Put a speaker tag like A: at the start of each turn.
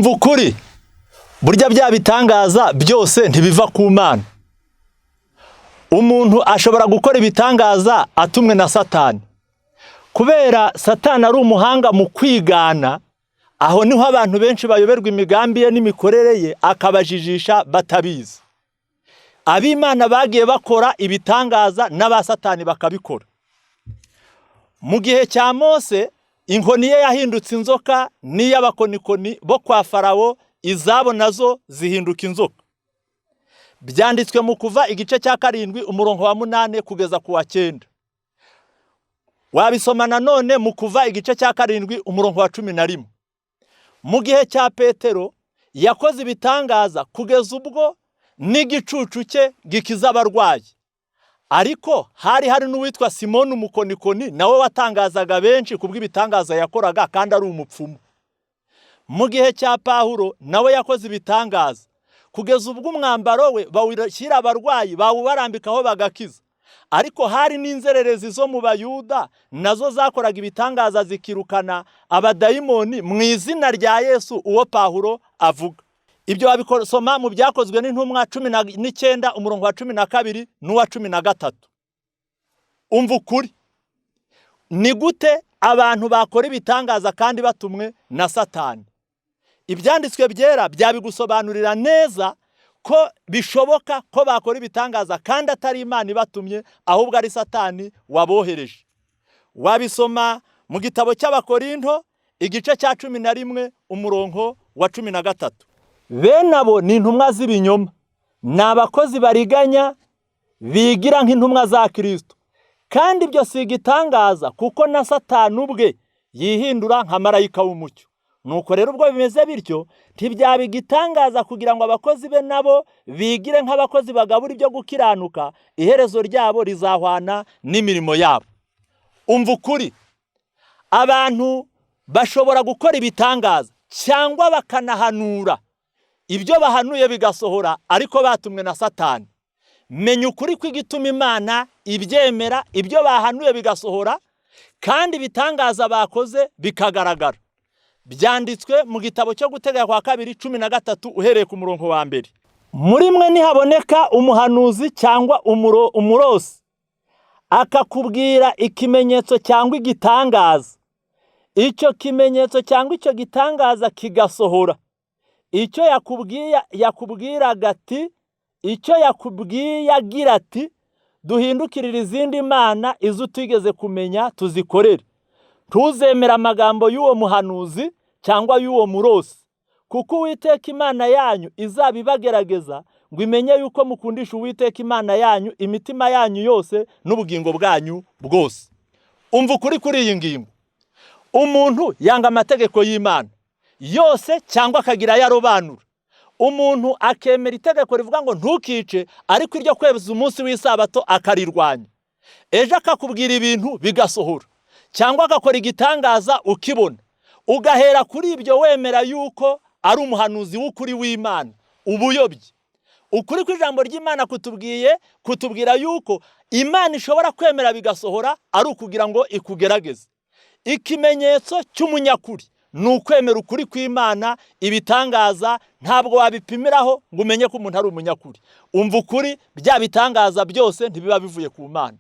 A: umva ukuri burya bya bitangaza byose ntibiva ku Mana. Umuntu ashobora gukora ibitangaza atumwe na Satani, kubera Satani ari umuhanga mu kwigana. Aho niho abantu benshi bayoberwa imigambi ye n'imikorere ye, akabajijisha batabizi. Ab'Imana bagiye bakora ibitangaza n'aba Satani bakabikora. Mu gihe cya Mose, inkoni ye yahindutse inzoka, n'iy'abakonikoni bo kwa Farawo izabo nazo zihinduka inzoka. Byanditswe mu Kuva igice cya 7 umurongo wa 8 kugeza ku wa 9. Wabisoma nanone mu Kuva igice cya 7 umurongo wa 11. Mu gihe cya Petero yakoze ibitangaza kugeza ubwo n'igicucu cye gikiza abarwayi. Ariko hari n'uwitwa Simoni umukonikoni nawe watangazaga benshi kubw'ibitangaza yakoraga kandi ari umupfumu. Mu gihe cya Pawulo nawe yakoze ibitangaza kugeza ubwo umwambaro we bawushyira abarwayi bawubarambikaho bagakiza. Ariko hari n'inzererezi zo mu Bayuda nazo zakoraga ibitangaza zikirukana abadayimoni mu izina rya Yesu uwo Pawulo avuga. Ibyo wabisoma mu Byakozwe n'Intumwa 19 umurongo wa 12 n'uwa 13. Umva ukuri, ni gute abantu bakora ibitangaza kandi batumwe na Satani? Ibyanditswe byera byabigusobanurira neza ko bishoboka ko bakora ibitangaza kandi atari Imana ibatumye, ahubwo ari Satani wabohereje. Wabisoma mu gitabo cy'Abakorinto igice cya 11 umurongo wa 13. Bene abo ni intumwa z'ibinyoma, ni abakozi bariganya bigira nk'intumwa za Kristo. Kandi ibyo si igitangaza kuko na Satani ubwe yihindura nka marayika w'umucyo. Nuko rero ubwo bimeze bityo, ntibyaba igitangaza kugira ngo abakozi be nabo bigire nk'abakozi bagabura ibyo gukiranuka, iherezo ryabo rizahwana n'imirimo yabo. Umva ukuri, abantu bashobora gukora ibitangaza cyangwa bakanahanura, ibyo bahanuye bigasohora, ariko batumwe na Satani. Menya ukuri kw'igituma Imana ibyemera ibyo bahanuye bigasohora kandi ibitangaza bakoze bikagaragara. Byanditswe mu gitabo cyo Gutegeka kwa 2:13 uhereye ku murongo wa 1. Muri mwe nihaboneka umuhanuzi cyangwa umurosi akakubwira ikimenyetso cyangwa igitangaza, icyo kimenyetso cyangwa icyo gitangaza kigasohora, icyo yakubwiraga ati, icyo yakubwiye agira ati, duhindukirire izindi mana izo utigeze kumenya tuzikorere. Ntuzemera amagambo y'uwo muhanuzi cyangwa y'uwo murosi, kuko Uwiteka Imana yanyu izabibagerageza ngo imenye yuko mukundisha Uwiteka Imana yanyu imitima yanyu yose n'ubugingo bwanyu bwose. Umva ukuri kuri iyi ngingo, umuntu yanga amategeko y'Imana yose cyangwa akagira yarobanura. Umuntu akemera itegeko rivuga ngo ntukice, ariko iryo kweza umunsi w'isabato akarirwanya. Ejo akakubwira ibintu bigasohora, cyangwa agakora igitangaza ukibona, ugahera kuri ibyo wemera yuko ari umuhanuzi w'ukuri w'Imana. Ubuyobye ukuri kw'ijambo ry'Imana kutubwira yuko Imana ishobora kwemera bigasohora ari ukugira ngo ikugerageze. Ikimenyetso cy'umunyakuri ni ukwemera ukuri kw'Imana. Ibitangaza ntabwo wabipimiraho ngo umenye ko umuntu ari umunyakuri. Umva ukuri, bya bitangaza byose ntibiba bivuye ku Mana.